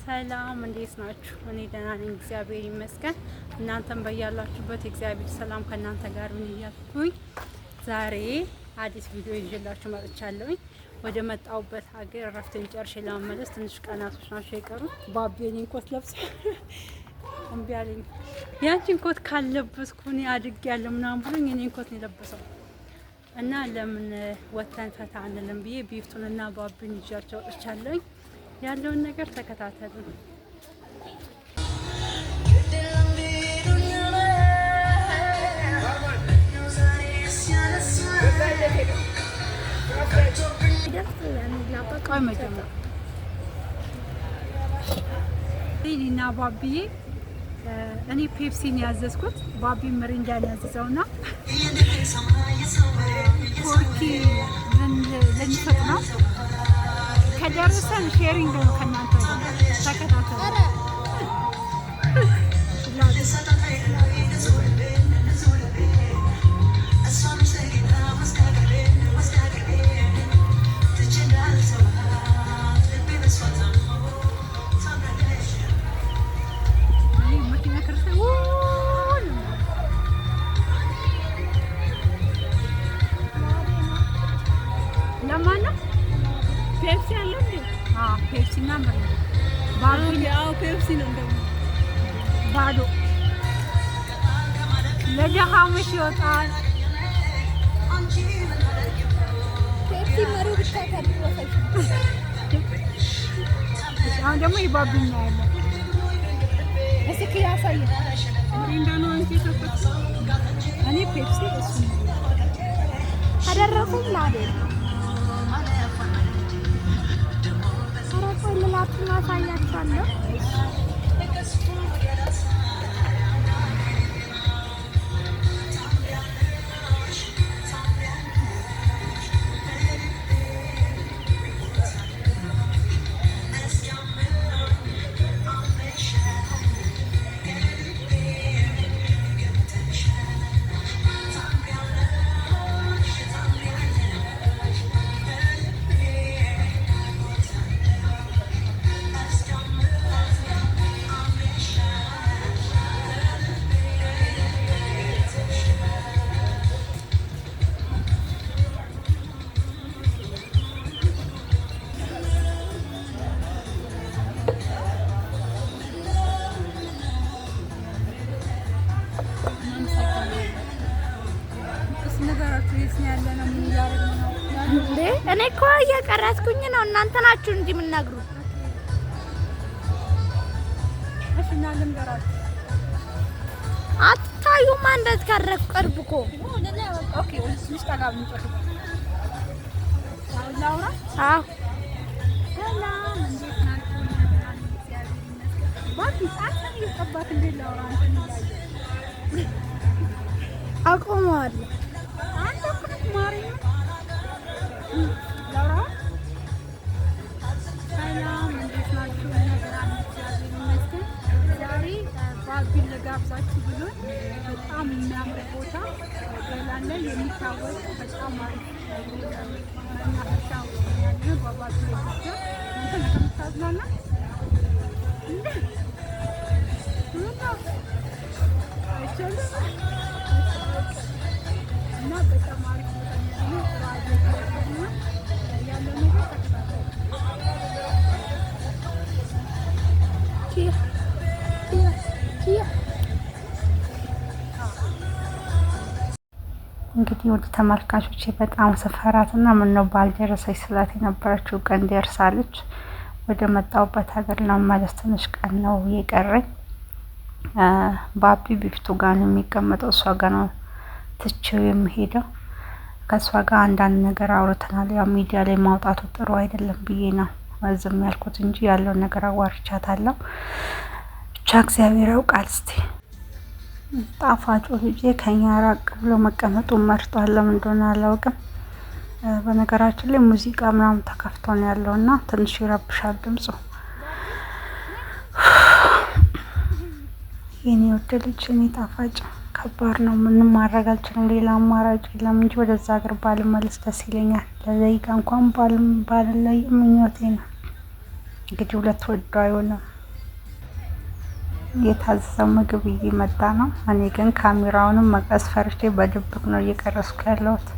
ሰላም እንዴት ናችሁ? እኔ ደህና ነኝ፣ እግዚአብሔር ይመስገን። እናንተም በያላችሁበት እግዚአብሔር ሰላም ከእናንተ ጋር ምን እያልኩኝ ዛሬ አዲስ ቪዲዮ ይዤላችሁ መጥቻለሁኝ። ወደ መጣሁበት ሀገር እረፍቴን ጨርሼ ለመመለስ ትንሽ ቀናቶች ናቸው የቀሩ። ባቢ የኔን ኮት ለብሶ እምቢ አለኝ። ያንቺን ኮት ካልለበስኩ እኔ አድጌያለሁ ምናምን ብሎኝ የኔን ኮት ነው የለበሰው እና ለምን ወተን ፈታ አንልም ብዬ ቢፍቱንና ባቢን ይዣቸው ወጥቻለሁኝ። ያለውን ነገር ተከታተሉ። ቆይ መጀመሪያ እኔና ባቢዬ እኔ ፔፕሲን ያዘዝኩት ባቢ ሚሪንዳን ያዘዘውና ኮርኪ ለሚሰጥ ነው። ከደረሰን ሼሪንግ ነው ከእናንተ ተከታተሉ። ፔፕሲ አለ እንዴ? ፔፕሲ እና ባዶ ያው ፔፕሲ ነው እንደው ባዶ ለደሃሞች ይወጣል። ፔፕሲ መሩ ብቻ ታድሮሰች። አሁን ደግሞ ይባብኛ ያለ እስኪ ያሳይ ሚሪንዳ ነው አንቺ ተፈት እኔ ፔፕሲ እሱ አደረኩኝ ላዴ ላፕና ሳያቻለሁ። እኔ እኮ እየቀረጽኩኝ ነው። እናንተ ናችሁ እንጂ የምናግሩ። እሺ እና ልንገራችሁ አታዩማ እንደዚህ ካረፍ ቀርብ እኮ ኦኬ ወልስ ታጋብ እንጨት ላውራ ሰላም እንዴት ናችሁ? ባቢ ታሰብ ይቀባት እንዴ ላውራ አንተ አቆማለሁ አንተ እኮ ማሪ ባቢን ለጋብዛችሁ ብሎ በጣም የሚያምር ቦታ ገላን ላይ የሚታወቅ በጣም አሪፍ መናፈሻ ያለ ባባቱ ለብቻ እንትን ከምታዝናና እንዴ እና በጣም አሪፍ ነው ያለው ነገር እንግዲህ ወደ ተመልካቾች በጣም ሰፈራትና ምን ነው ባልደረሰች ስላት የነበረችው ቀን ደርሳለች። ወደ መጣሁበት ሀገር ለመመለስ ትንሽ ቀን ነው የቀረኝ። ባቢ ቢፍቱ ጋር ነው የሚቀመጠው፣ እሷ ጋር ነው ትቼው የሚሄደው። ከእሷ ጋር አንዳንድ ነገር አውርተናል። ያው ሚዲያ ላይ ማውጣቱ ጥሩ አይደለም ብዬ ነው ዝም ያልኩት እንጂ ያለውን ነገር አዋርቻታለሁ። ብቻ እግዚአብሔር ያውቃል። እስቲ ጣፋጩ ልጄ ከኛ ራቅ ብሎ መቀመጡን መርጧል። ለምን እንደሆነ አላውቅም። በነገራችን ላይ ሙዚቃ ምናምን ተከፍቶ ነው ያለውና ትንሽ ይረብሻል ድምጹ። የኔ ወደ ልጅ እኔ ጣፋጭ ከባድ ነው። ምንም ማድረግ አልችልም። ሌላ አማራጭ የለም እንጂ ወደዛ ሀገር ባልመለስ ደስ ይለኛል። ለደቂቃ እንኳን ባልለይ ምኞቴ ነው። እንግዲህ ሁለት ወዶ አይሆንም። የታዘዘው ምግብ እየመጣ ነው። እኔ ግን ካሜራውንም መቅረጽ ፈርቼ በድብቅ ነው እየቀረስኩ ያለሁት።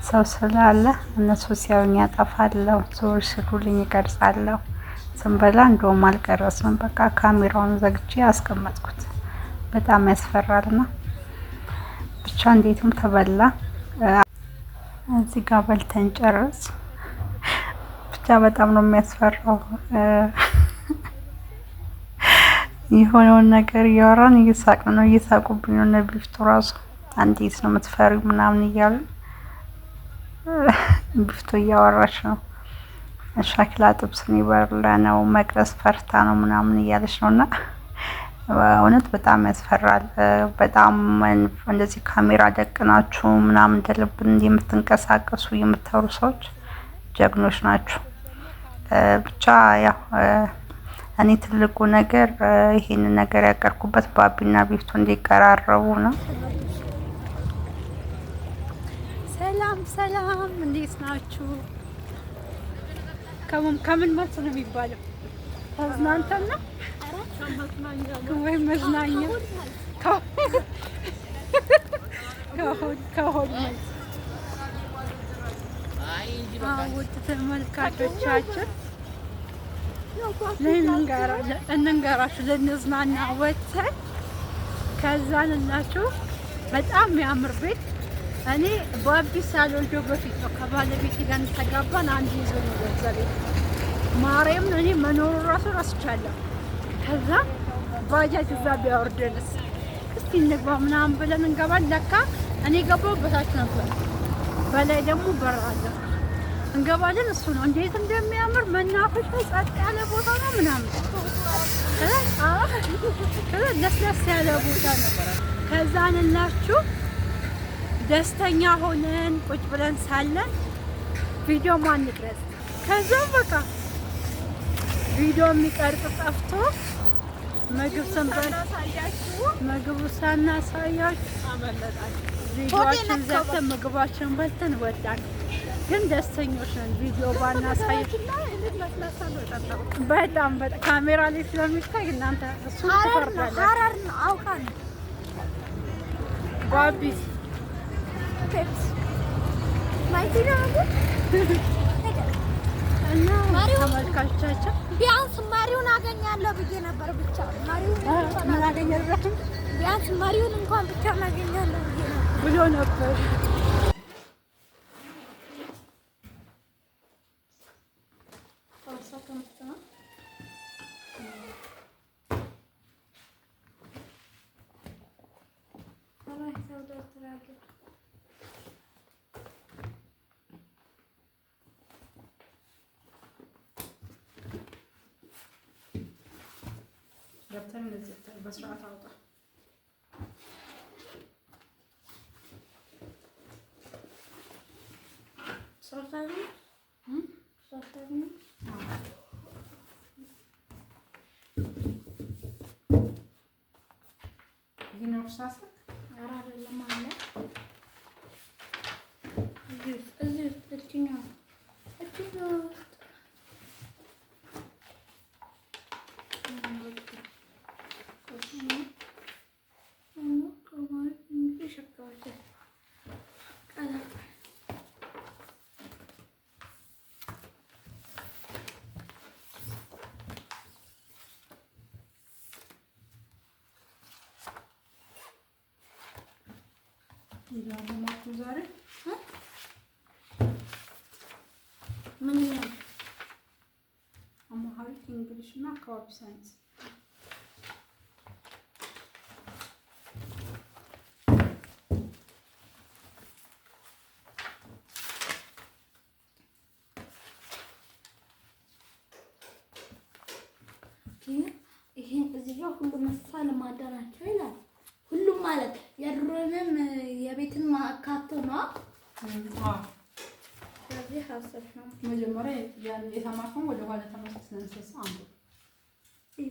ሰው ስላለ እነሱ ሲያዩኝ ያጠፋለሁ፣ ዞር ሲሉልኝ ይቀርጻለሁ። ስንበላ እንደውም አልቀረጽንም፣ በቃ ካሜራውን ዘግቼ አስቀመጥኩት። በጣም ያስፈራልና ብቻ እንዴትም ተበላ። እዚህ ጋር በልተን ጨረስ። ብቻ በጣም ነው የሚያስፈራው። የሆነውን ነገር እያወራን እየሳቅን ነው፣ እየሳቁብኝ ነው። እነ ቢፍቱ ራሱ እንዴት ነው የምትፈሪው ምናምን እያሉ ቢፍቱ እያወራች ነው። ሻኪላ ጥብስን ይበላ ነው መቅረስ ፈርታ ነው ምናምን እያለች ነው። እና እውነት በጣም ያስፈራል። በጣም እንደዚህ ካሜራ ደቅናችሁ ምናምን እንደልብን የምትንቀሳቀሱ የምታወሩ ሰዎች ጀግኖች ናችሁ። ብቻ ያው እኔ ትልቁ ነገር ይሄንን ነገር ያቀርኩበት ባቢና ቢፍቱ እንዲቀራረቡ ነው። ሰላም ሰላም፣ እንዴት ናችሁ? ከምን መልስ ነው የሚባለው? ተዝናንተን ነው ወይ መዝናኛ? ከሆድ መልስ። ውድ ተመልካቾቻችን እንንገራችሁ ልንዝናና ወጥተን ከዛን እናችሁ በጣም የሚያምር ቤት። እኔ ባቢ ሳልወልደው በፊት ነው ከባለቤቴ ጋር ተጋባን። አንድ ይዞ ነው ወዛ ቤት ማርያም እኔ መኖሩ ራሱ ረስቻለሁ። ከዛ ባጃጅ እዛ ቢያወርደንስ እስቲ እንግባ ምናምን ብለን እንገባለን። ለካ እኔ ገባው በታች ነበር፣ በላይ ደግሞ በር አለ። እንገባለን። እሱ ነው እንዴት እንደሚያምር መናፈሻ፣ ጸጥ ያለ ቦታ ነው ምናምን። ለስለስ ያለ ቦታ ነው። ከዛን እናችሁ ደስተኛ ሆነን ቁጭ ብለን ሳለን ቪዲዮ ማን ይቅረጽ? ከዛም በቃ ቪዲዮ የሚቀርጽ ጠፍቶ ምግብ ስንበል ምግቡ ሳናሳያችሁ አመለጣችሁ። ቪዲዮአችን ዘግተን ምግባችን በልተን ወጣን። ግን ደስተኞች ነን። ቪዲዮ ባናሳያችሁ በጣም ካሜራ ላይ ስለሚታይ እናንተ እሱ ትፈርዳላችሁ። ሀረር ነው አውቃለሁ። ባቢ እና ተመልካቾቻችን ቢያንስ መሪውን አገኛለሁ ብዬ ነበር። ብቻ መሪውን አገኛለሁ፣ ቢያንስ መሪውን እንኳን ብቻ አገኛለሁ ብሎ ነበር። ገብተን እንደዚህ በስርዓት አውጣ። ሶስታኒ ይሄን ወርሳሰ አይደለም አለ እዚህ እትኛው ይላማችሁ ዛሬ ምን ነው አማሃሪክ እንግሊዝ እና አካባቢ ሳይንስ ይሄን እዚህ ጋር ሁሉም እንስሳ ለማዳናቸው ይላል። ሁሉም ማለት የድሮንም የቤትን ማካቶ ነው። ስለዚህ ሀሳብ ነው መጀመሪያ የተማርኩት ወደ ኋላ ተመልሰን እንስሳ አንዱ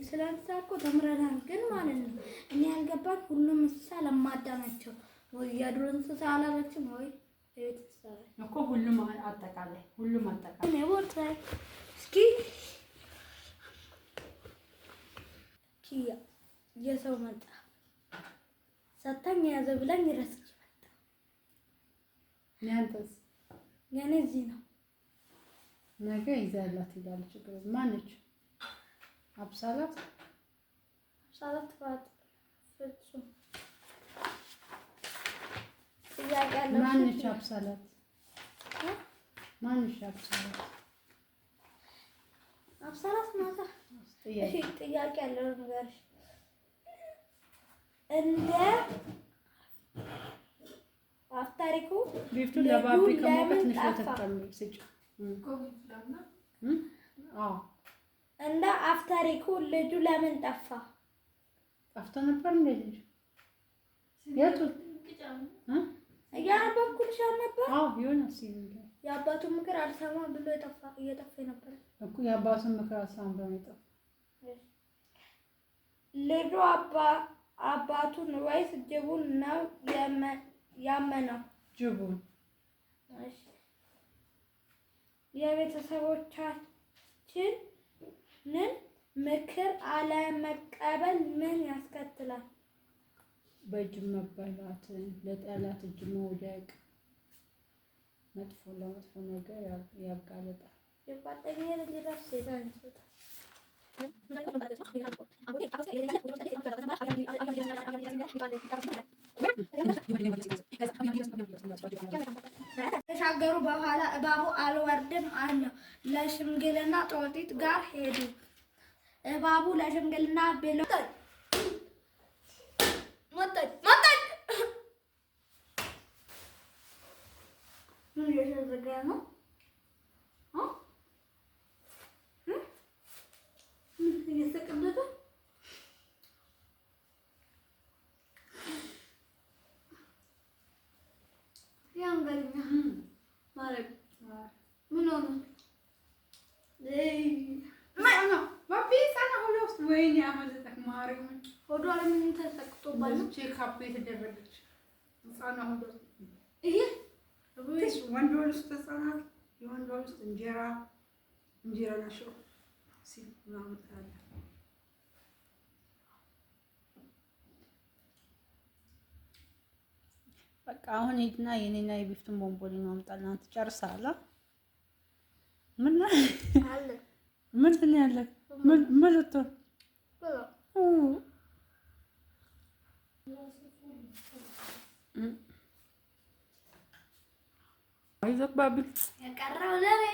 ስለ እንስሳ እኮ ተምረናል። ግን ማለት ነው እኔ ያልገባን ሁሉም እንስሳ ለማዳ ናቸው ወይ የድሮ እንስሳ አላላችሁም ወይ የቤት እንስሳ እኮ ሁሉም አጠቃላይ እኔ ወጣ እስኪ የሰው መጽሐፍ ሰታኝ ያዘ ብላኝ ረስቼ መጣ። ያንተስ? የኔ እዚህ ነው። ነገ ይዛላት ሄዳለች። ማነች? አብሳላት ባት ፍጹም ጥያቄ አለ። ማነች አብሳላት? ማነች አብሳላት? አብሳላት ማታ ጥያቄ ያለው ነገር እንደ አፍታሪኩ ቢፍቱ ለባቢ ከሞቀት ንሽተተም ስጭ እንደ አፍታሪኩ ልጁ ለምን ጠፋ? ጠፍቶ ነበር እንዴ ልጅ? የቱ ያነበብኩልሽ ነበር? አዎ ዮናስ ይላል። የአባቱ ምክር አልሰማ ብሎ እየጠፋ ነበር እኮ የአባቱን ምክር አልሰማ ብሎ የጠፋ ልጁ አባቱን ወይስ ጅቡን ነው ያመነው? ጅቡን። የቤተሰቦቻችንን ምክር አለመቀበል ምን ያስከትላል? በእጅ መበላትን፣ ለጠላት እጅ መውደቅ፣ መጥፎ ለመጥፎ ነገር ያጋለጣል። የጓደኛዬ ልጅ ራሱ ሴጣን ይስጣል። ተሻገሩ በኋላ እባቡ አልወርድም አለው። ለሽምግልና ጦጢት ጋር ሄዱ። እባቡ ለሽምግልና ብሎ ሞተች። ምን እየተዘጋ ነው? እየተቀመጠ ያንገኛ ማለት ምን ሆነ? ወይኔ አመለጠክ ማርያም ሆዷ ለምን ተሰክቶባል? ቼክአፕ የተደረገች ህፃኗ ሆዷ ይሄ ወንድ ውስጥ ተጻናል። የወንድ ውስጥ እንጀራ ናቸው ሲል ምናምን ታለ በቃ አሁን ሂድና የኔና የቢፍቱን ቦምቦሊኖ አምጣልና ትጨርሳላ። ምን አለ ምንድን ነው ያለ? ምን ልትሆን አይዞህ ባቢ የቀረው ለኔ